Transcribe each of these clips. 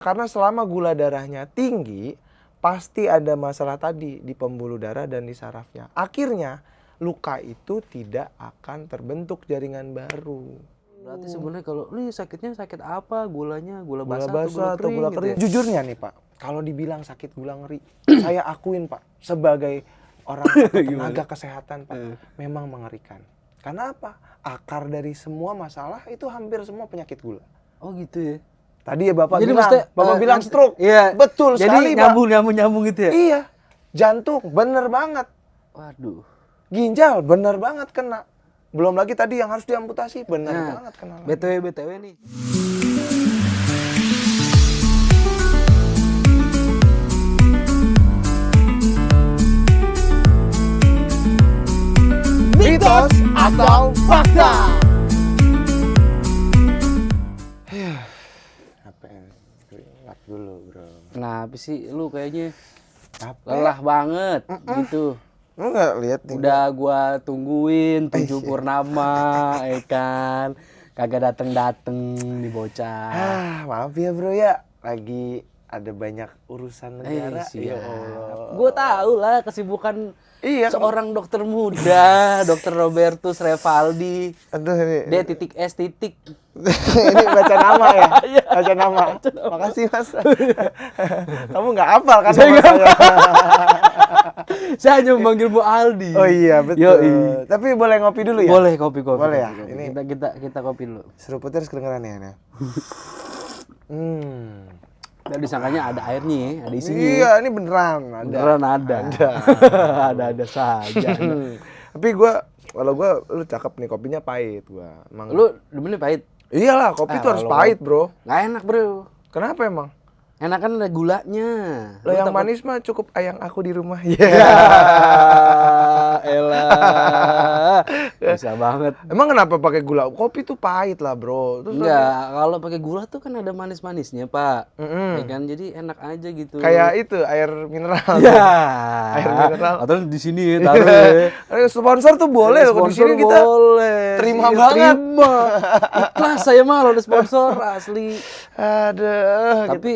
Karena selama gula darahnya tinggi, pasti ada masalah tadi di pembuluh darah dan di sarafnya. Akhirnya luka itu tidak akan terbentuk jaringan baru. Berarti sebenarnya kalau lu sakitnya sakit apa? Gulanya, gula Gula basah atau gula basah atau kering gula gitu kering. ya? Jujurnya nih Pak, kalau dibilang sakit gula ngeri, saya akuin Pak, sebagai orang atau tenaga kesehatan Pak, memang mengerikan. Karena apa? Akar dari semua masalah itu hampir semua penyakit gula. Oh gitu ya. Tadi ya Bapak Jadi bilang, maksudnya, Bapak bilang stroke. Iya. Betul sekali Jadi Pak. nyambung gitu ya? Iya, jantung bener banget. Waduh. Ginjal bener banget kena. Belum lagi tadi yang harus diamputasi, bener banget kena. BTW nih. Mitos atau fakta? Apa ini? Relax dulu bro. Kenapa sih lu kayaknya Apa? lelah banget gitu. Lu nggak lihat nih? Udah gua tungguin 7 purnama, ya kan. Kagak dateng nih bocah. Maaf ya bro ya. Lagi ada banyak urusan negara. Ya Siap. Allah. Gua tahu lah kesibukan Iya. seorang dokter muda, Dokter Robertus Revaldi. Aduh ini. D titik S titik. Ini baca nama ya? Baca nama. Makasih mas. Kamu nggak hafal kan Saya nama nggak saya? Saya hanya memanggil Bu Aldi. Oh iya betul. Yoi. Tapi boleh ngopi dulu ya? Boleh kopi. Boleh ya? Kopi. Ini- Kita kopi dulu. Seruputnya harus kedengeran ya. Nah. Dan disangkanya ada airnya, ya, ada isinya. Iya ini beneran ada. Beneran ada. Ada saja. Tapi kalau lu cakep nih kopinya pahit gua. Emang. Lu demennya pahit? Iyalah kopi tuh harus kalau- pahit bro. Nggak enak bro. Kenapa emang? Enak kan ada gulanya. Lo yang takut- manis mah cukup ayang aku di rumah. Ya elah. Bisa banget. Emang kenapa pakai gula? Kopi tuh pahit lah bro. Terus Enggak, kalau pakai gula tuh kan ada manis-manisnya, Pak. Mm-mm. Ya kan? Jadi enak aja gitu. kayak itu air mineral. ya. Air mineral. Atau di sini taruh ya. Sponsor tuh boleh loh di sini kita boleh. terima Iya, banget. Terima. Ikhlas saya mah kalau ada sponsor asli. Aduh. Tapi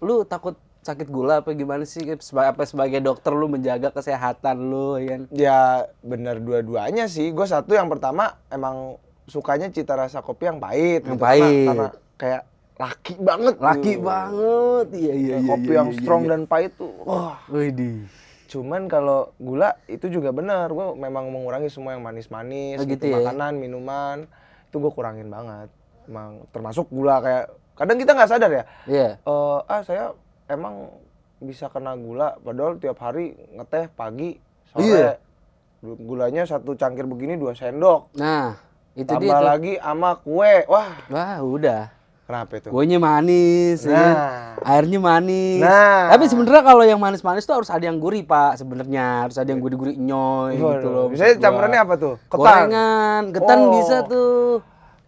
lu takut sakit gula apa gimana sih? Sebagai dokter lu menjaga kesehatan lu, ya kan? Ya bener dua-duanya sih. Gue satu yang pertama emang sukanya cita rasa kopi yang pahit. Yang gitu. pahit. Karena kayak laki banget. Laki gitu. banget. Iya. Kopi yang strong dan pahit tuh. Wah. Widih. Cuman kalau gula itu juga bener. Gue memang mengurangi semua yang manis-manis. Oh, gitu ya? Makanan, minuman. Itu gue kurangin banget. Emang termasuk gula kayak. Kadang kita nggak sadar ya. Iya. Saya emang bisa kena gula. Padahal tiap hari ngeteh pagi, sore. Iya. Gulanya 1 cangkir begini 2 sendok. Nah, itu Tambah dia tuh. lagi sama kue. Wah, Wah, udah. kenapa itu? Kuenya manis, ya kan? Airnya manis. Nah. Tapi sebenarnya kalau yang manis-manis tuh harus ada yang gurih, Pak. Sebenarnya harus ada yang gurih-gurih nyoy gitu loh. Biasanya maksud gua. campurannya apa tuh? Ketan. Gorengan, ketan Oh. bisa tuh.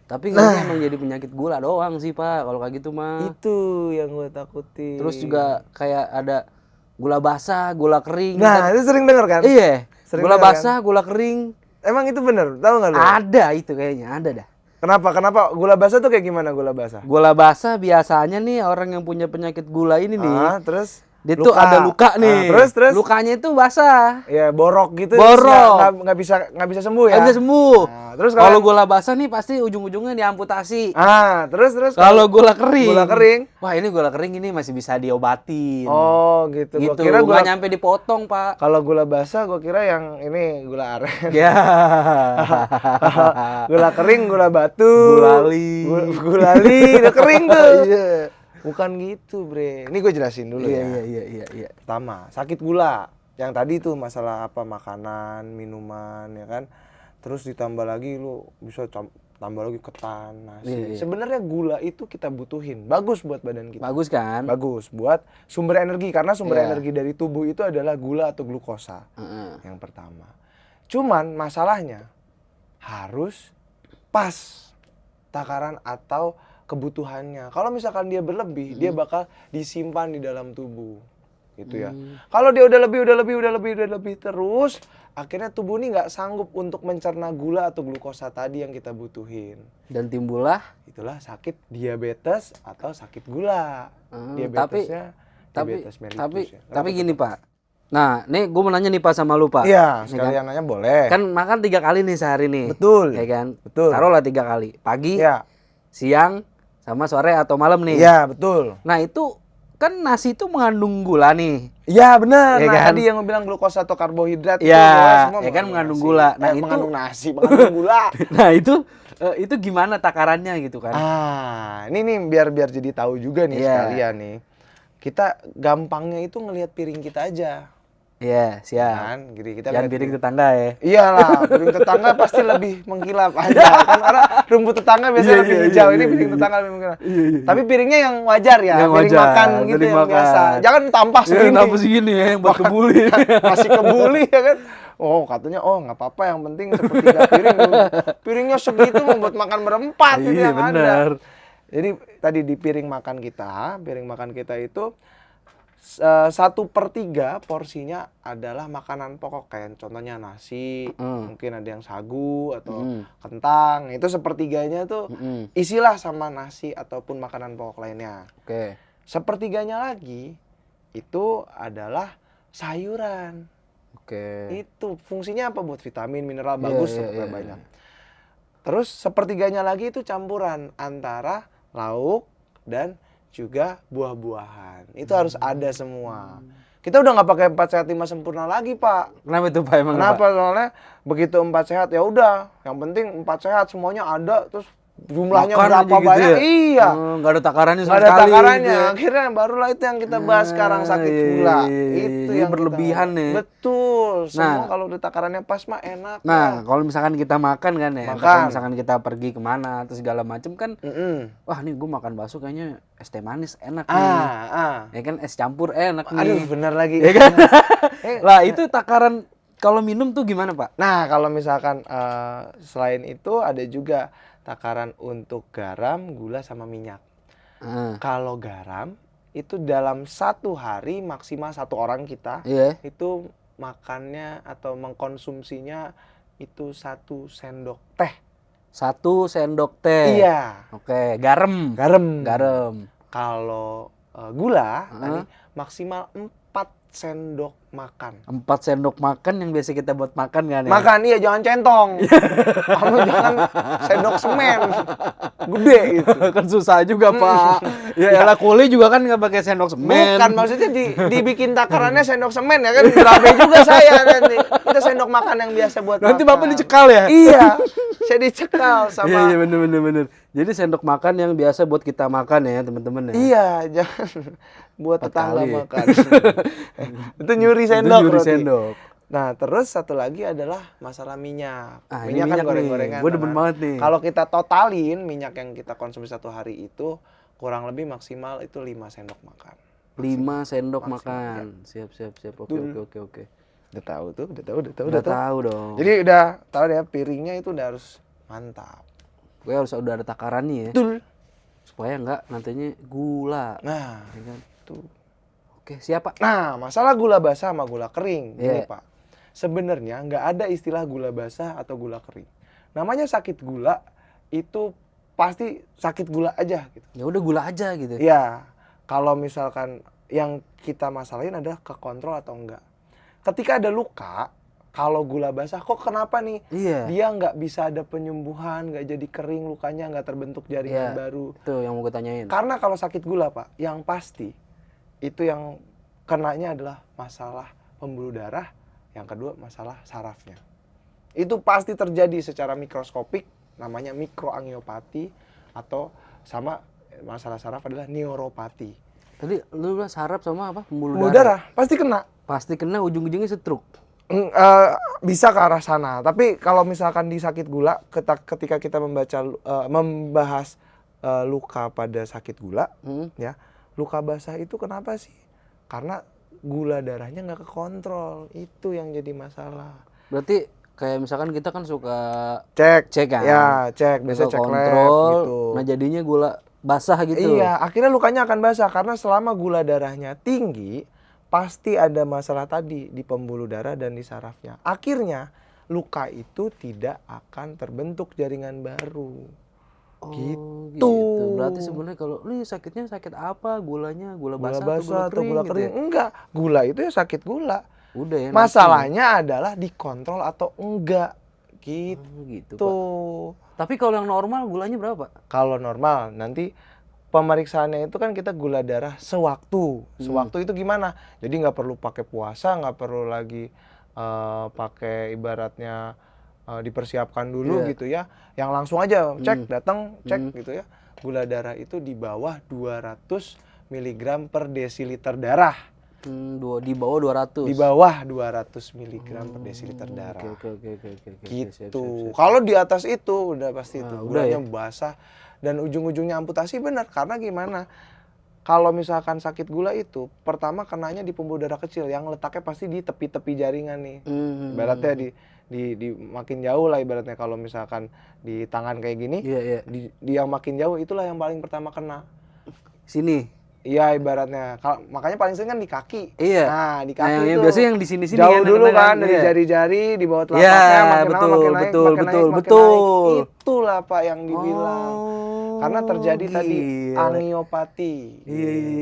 Tapi nggak emang jadi penyakit gula doang sih, Pak. Kalau kayak gitu mah. Itu yang gue takutin. Terus juga kayak ada gula basah, gula kering. Nah, itu sering denger kan? Iya. Sering Gula denger basah, gula kering. Emang itu bener? Tahu nggak lu? Ada itu kayaknya, ada dah. Kenapa? Gula basah tuh kayak gimana gula basah? Gula basah biasanya nih orang yang punya penyakit gula ini nih. Terus? Dia tuh ada luka nih. Terus? Lukanya itu basah. Ya borok gitu. Borok. Nggak bisa sembuh ya? Nggak bisa sembuh. Nah, terus Kalau gula basah nih pasti ujung-ujungnya diamputasi. Terus? Kalau gula kering. Gula kering? Wah, ini gula kering ini masih bisa diobatin. Oh gitu. gitu. Gua kira Nggak nyampe dipotong, Pak. kalau gula basah gua kira yang ini gula aren. Ya. Gula kering, gula batu. Gulali. Gulali, udah kering tuh. Iya. Bukan gitu, Bre. Ini gue jelasin dulu ya. Iya. Pertama, sakit gula. Yang tadi tuh masalah apa makanan, minuman ya kan. Terus ditambah lagi lu bisa tambah lagi ketan, nasi. Iya. Sebenarnya gula itu kita butuhin. Bagus buat badan kita. Bagus kan? Bagus buat sumber energi karena sumber Iya. energi dari tubuh itu adalah gula atau glukosa. Heeh. Yang pertama. Cuman masalahnya harus pas takaran atau kebutuhannya. Kalau misalkan dia berlebih, dia bakal disimpan di dalam tubuh. gitu ya. Kalau dia udah lebih terus, akhirnya tubuh ini nggak sanggup untuk mencerna gula atau glukosa tadi yang kita butuhin. Dan timbullah Itulah sakit diabetes atau sakit gula. Diabetesnya diabetes mellitus ya. tapi gini Pak. Nah, nih gue mau nanya nih Pak sama lu Pak. Iya, Nih sekalian nanya boleh. kan makan 3 kali nih sehari nih. Betul. Ya kan? Betul. Taruhlah 3 kali. Pagi, Iya. siang, sama sore atau malam nih. Iya, betul. Nah, itu kan nasi itu mengandung gula nih. Iya benar. Ya Nah, kan? tadi yang gue bilang glukosa atau karbohidrat itu Iya, semua ya kan mengandung nasi. gula. Nah, itu mengandung nasi, mengandung gula. Nah, itu gimana takarannya gitu kan? Ini nih biar jadi tahu juga nih Iya. sekalian nih. Kita gampangnya itu ngelihat piring kita aja. Iya, siap. Kan? Jadi kita Jangan lihat piring tetangga ya. Iyalah, piring tetangga pasti lebih mengkilap aja kan, karena rumput tetangga biasanya lebih hijau. Ini piring tetangga lebih mengkilap. Tapi piringnya yang wajar ya, Yang piring wajar, makan gitu piring yang makan. biasa. Jangan tampah segini. Kenapa segini ya yang buat kebuli? Masih kebuli ya kan. Oh, katanya nggak apa-apa, yang penting sepertiga piring. Piringnya segitu membuat makan berempat itu Iya, yang ada. benar. Jadi tadi di piring makan kita itu 1/3 porsinya adalah makanan pokok, kayak contohnya nasi, mungkin ada yang sagu atau kentang. Itu 1/3-nya tuh isilah sama nasi ataupun makanan pokok lainnya. Oke. 1/3-nya lagi itu adalah sayuran. Oke. Itu fungsinya apa? Buat vitamin, mineral, Iya, bagus iya, pokoknya iya, banyak. Terus 1/3-nya lagi itu campuran antara lauk dan juga buah-buahan. Itu harus ada semua. Kita udah nggak pakai 4 sehat 5 sempurna lagi, Pak. Kenapa itu Pak emang? Kenapa? Pak? Soalnya begitu 4 sehat ya udah, yang penting 4 sehat semuanya ada, terus jumlahnya Makan berapa aja gitu banyak? ya? Iya. Nggak ada takarannya sama Nggak ada sekali. takarannya. gitu ya. Akhirnya barulah itu yang kita bahas sekarang, sakit Iya, gula. iya, iya. Itu Jadi yang berlebihan kita, nih. Betul. Semua Nah. kalau udah takarannya pas mah enak. Nah, ya. kalau misalkan kita makan kan ya, Makan. kalau misalkan kita pergi kemana atau segala macem kan, wah nih gue makan bakso kayaknya es teh manis enak nih. Ya kan es campur enak nih. Aduh, bener lagi. Ya kan? Lah itu takaran kalau minum tuh gimana Pak? Nah, kalau misalkan selain itu ada juga takaran untuk garam, gula, sama minyak. Kalau garam itu dalam 1 hari maksimal 1 orang kita Iya. itu makannya atau mengkonsumsinya itu 1 sendok teh. 1 sendok teh. Iya. Oke, garam. Garam. Kalau gula tadi maksimal 4 sendok makan. 4 sendok makan yang biasa kita buat makan kan ya? Makan, iya, jangan centong. Kamu jangan sendok semen. Gede gitu. Kan susah juga Pak. Ya elah kuli juga kan nggak pakai sendok semen. Bukan, maksudnya dibikin takarannya sendok semen ya kan. Berabe juga saya nanti. Kita sendok makan yang biasa buat Nanti makan. Bapak dicekal ya? Iya, saya dicekal sama. Iya bener. Jadi sendok makan yang biasa buat kita makan ya teman-teman ya. Iya, jangan buat 4 tetangga kali. makan. Itu nyuri sendok. Nyuri berarti. sendok. Nah, terus satu lagi adalah masalah minyak. Ini Minyak kan minyak nih. goreng-gorengan. Gue demen Nah, banget nih. Kalau kita totalin minyak yang kita konsumsi 1 hari itu kurang lebih maksimal itu 5 sendok makan. 5 sendok Maksimal, makan. Siap. Oke. Udah tahu tuh, Udah tahu dong. Jadi udah tahu deh, piringnya itu udah harus mantap. Gue harus udah ada takarannya ya. Betul. Supaya enggak nantinya gula. Nah, Ya kan? tuh. Oke, siap Pak. Nah, masalah gula basah sama gula kering. Gini, Iya. Pak. Sebenarnya nggak ada istilah gula basah atau gula kering. Namanya sakit gula itu pasti sakit gula aja gitu. Ya udah gula aja gitu. Iya. Kalau misalkan yang kita masalahin adalah kekontrol atau enggak. Ketika ada luka, kalau gula basah kok kenapa nih? Iya. Dia nggak bisa ada penyembuhan, nggak jadi kering lukanya, nggak terbentuk jaringan Iya. baru. Itu yang mau gue tanyain. Karena kalau sakit gula, Pak, yang pasti itu yang kenanya adalah masalah pembuluh darah, yang kedua masalah sarafnya. Itu pasti terjadi secara mikroskopik, namanya mikroangiopati, atau sama masalah saraf adalah neuropati. Tadi lu bilang saraf sama apa? Pembuluh Pembuluh darah. darah pasti kena. Pasti kena ujung-ujungnya stroke. Bisa ke arah sana. Tapi kalau misalkan di sakit gula, ketika kita membahas luka pada sakit gula, ya, luka basah itu kenapa sih? Karena gula darahnya nggak kekontrol. Itu yang jadi masalah. Berarti kayak misalkan kita kan suka Cek kan? Ya, cek. Biasanya cek lab kontrol. gitu. Nah jadinya gula basah gitu. Iya, akhirnya lukanya akan basah karena selama gula darahnya tinggi, pasti ada masalah tadi di pembuluh darah dan di sarafnya. Akhirnya luka itu tidak akan terbentuk jaringan baru. Oh, Gitu. Berarti sebenarnya kalau lu sakitnya sakit apa? Gula Gula basah basah atau atau gula gitu kering? ya? Enggak, gula itu ya sakit gula. Udah ya. Masalahnya adalah dikontrol atau enggak. Gitu, Gitu. Pak. Tapi kalau yang normal gulanya berapa? Kalau normal nanti pemeriksaannya itu kan kita gula darah sewaktu. Sewaktu itu gimana? Jadi nggak perlu pakai puasa, nggak perlu lagi pakai ibaratnya dipersiapkan dulu gitu ya. Yang langsung aja cek, datang cek gitu ya. Gula darah itu di bawah 200 mg per desiliter darah. Di bawah 200. Di bawah 200 mg per desiliter darah. Oke. Gitu. Kalau di atas itu udah pasti itu gulanya ya? basah dan ujung-ujungnya amputasi benar. Karena gimana? Kalau misalkan sakit gula itu pertama kenanya di pembuluh darah kecil yang letaknya pasti di tepi-tepi jaringan nih. Ibaratnya di makin jauh lah ibaratnya kalau misalkan di tangan kayak gini, di yang makin jauh itulah yang paling pertama kena. Sini. Iya ibaratnya, makanya paling sering kan di kaki. Iya. Nah di kaki itu biasanya yang di sini jauh dulu kan dari jari-jari di bawah telapaknya makin lama makin naik, makin naik. Itulah Pak yang dibilang. Karena terjadi tadi angiopati.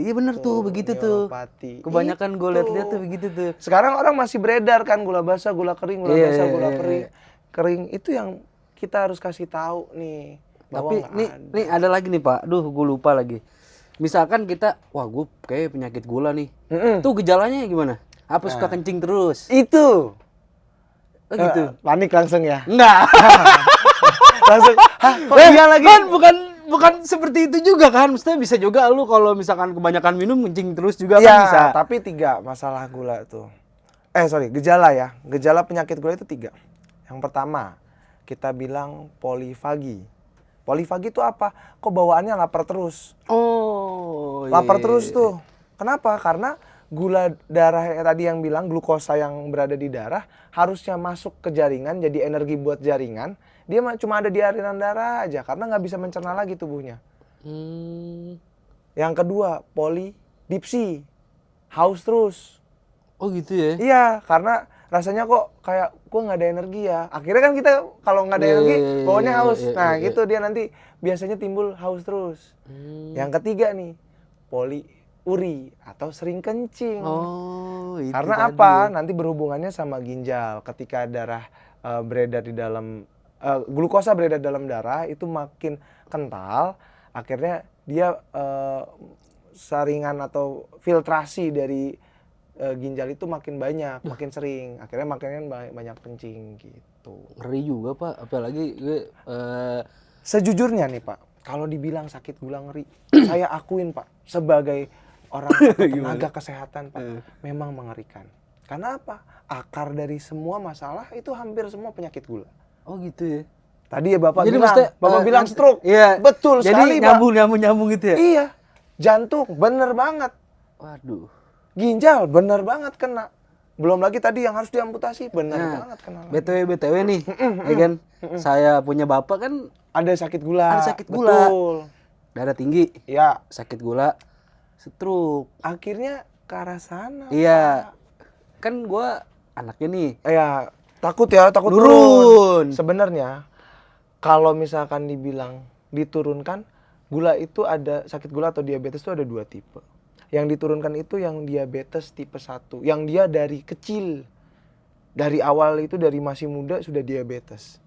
Iya benar tuh, begitu tuh. Kebanyakan gue lihat-lihat tuh begitu tuh. Sekarang orang masih beredar kan gula basah, gula kering, gula basah, gula kering. Itu yang kita harus kasih tahu nih. Tapi nih ada lagi nih Pak. Duh, gue lupa lagi. Misalkan kita, wah gue kayak penyakit gula nih. Tuh gejalanya gimana? Apa suka kencing terus? Itu. Oh gitu. Panik langsung ya? Enggak. Langsung, hah kok iya lagi? Kan bukan seperti itu juga kan. Maksudnya bisa juga lu kalau misalkan kebanyakan minum kencing terus juga kan bisa. Tapi 3 masalah gula tuh. Gejala ya. Gejala penyakit gula itu 3. Yang pertama, kita bilang polifagi. Polifagi itu apa? Kok bawaannya lapar terus? Lapar terus tuh. Kenapa? Karena gula darah tadi yang bilang glukosa yang berada di darah harusnya masuk ke jaringan jadi energi buat jaringan. Dia cuma ada di aliran darah aja karena nggak bisa mencerna lagi tubuhnya. Yang kedua, polidipsi. Haus terus. Oh gitu ya? Iya, karena rasanya kok kayak gue nggak ada energi ya. Akhirnya kan kita kalau nggak ada energi bawaannya haus. Nah gitu dia nanti biasanya timbul haus terus. Yang ketiga nih, poliuri atau sering kencing. Itu karena apa? Nanti berhubungannya sama ginjal. Ketika darah beredar di dalam glukosa beredar dalam darah itu makin kental, akhirnya dia saringan atau filtrasi dari ginjal itu makin banyak, makin sering, akhirnya makin banyak kencing gitu. Ngeri juga Pak, apalagi gue sejujurnya nih Pak, kalau dibilang sakit gula ngeri, saya akuin Pak, sebagai orang tenaga kesehatan Pak, memang mengerikan. Karena apa? Akar dari semua masalah itu hampir semua penyakit gula. Oh gitu ya? Tadi ya Bapak jadi bilang stroke. Iya. Betul sekali Pak. Jadi nyambung gitu ya? Iya. Jantung, bener banget. Waduh. Ginjal, bener banget kena. Belum lagi tadi yang harus diamputasi, bener banget kena. BTW nih, ya kan? Saya punya bapak kan ada sakit gula. Ada sakit gula. Betul. Darah tinggi. Iya. Sakit gula, stroke. Akhirnya ke arah sana. Iya. Pak. Kan gua anaknya nih. Iya, takut turun. Sebenarnya kalau misalkan dibilang diturunkan, gula itu ada sakit gula atau diabetes itu ada 2 tipe. Yang diturunkan itu yang diabetes tipe 1, yang dia dari kecil. Dari awal itu dari masih muda sudah diabetes.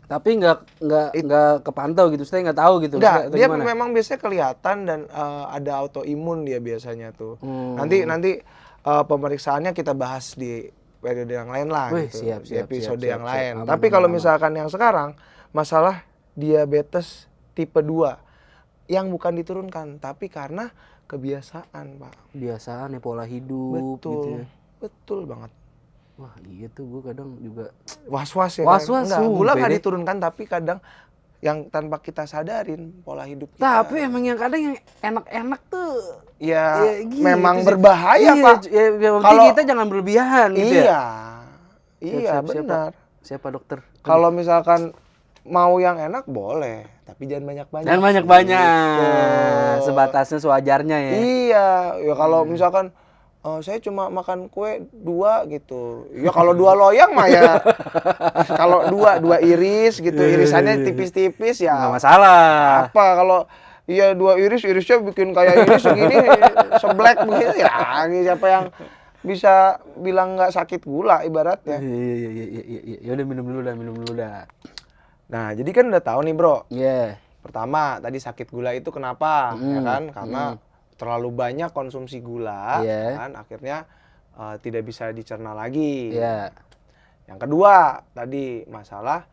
Tapi nggak kepantau gitu, saya nggak tahu gitu. Enggak, dia memang biasanya kelihatan dan ada autoimun dia biasanya tuh. Nanti pemeriksaannya kita bahas di periode yang lain lah gitu, di episode yang lain. Tapi kalau misalkan yang sekarang masalah diabetes tipe 2 yang bukan diturunkan, tapi karena kebiasaan, Pak. Kebiasaan ya, pola hidup. Betul, gitu ya. Betul banget. Wah iya tuh, gue kadang juga was-was ya. Was-was kan? Gula nggak diturunkan, tapi kadang yang tanpa kita sadarin pola hidup kita. Tapi emang yang kadang yang enak-enak tuh ya gitu memang berbahaya, Pak. Kalau kita jangan berlebihan gitu ya. Iya, benar. Siapa dokter? Kalau misalkan mau yang enak boleh, tapi jangan banyak-banyak. Jangan banyak-banyak. Sebatasnya sewajarnya ya. Iya, ya kalau misalkan Saya cuma makan kue 2 gitu. Ya kalau 2 loyang mah ya. Kalau 2 iris gitu, irisannya tipis-tipis ya. Nggak masalah. Apa kalau iya 2 irisnya bikin kayak ini segini seblek begitu ya. Siapa yang bisa bilang nggak sakit gula ibaratnya. Iya. Ya udah minum dulu dah. Nah, jadi kan udah tahu nih, Bro. Iya. Pertama, tadi sakit gula itu kenapa? Ya kan? Karena terlalu banyak konsumsi gula, Iya. kan akhirnya tidak bisa dicerna lagi. Iya. Yang kedua, tadi masalah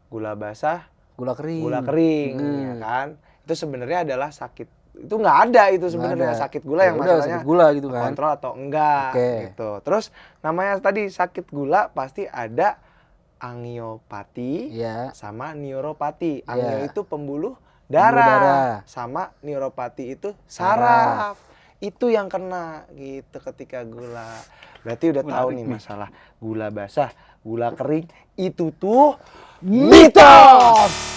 gula basah, Gula kering. ya kan? Itu sebenarnya adalah sakit. Itu nggak ada itu sebenarnya sakit gula yang udah, masalahnya sakit gula gitu kan. kontrol atau enggak gitu. Terus namanya tadi sakit gula pasti ada angiopati sama neuropati. Angio itu pembuluh darah, sama neuropati itu saraf. Itu yang kena gitu ketika gula. Berarti udah tahu nih masalah gula basah, gula kering itu tuh mitos.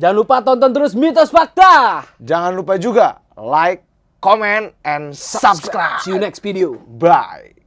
Jangan lupa tonton terus Mitos Fakta. Jangan lupa juga like, comment, and subscribe. See you next video. Bye.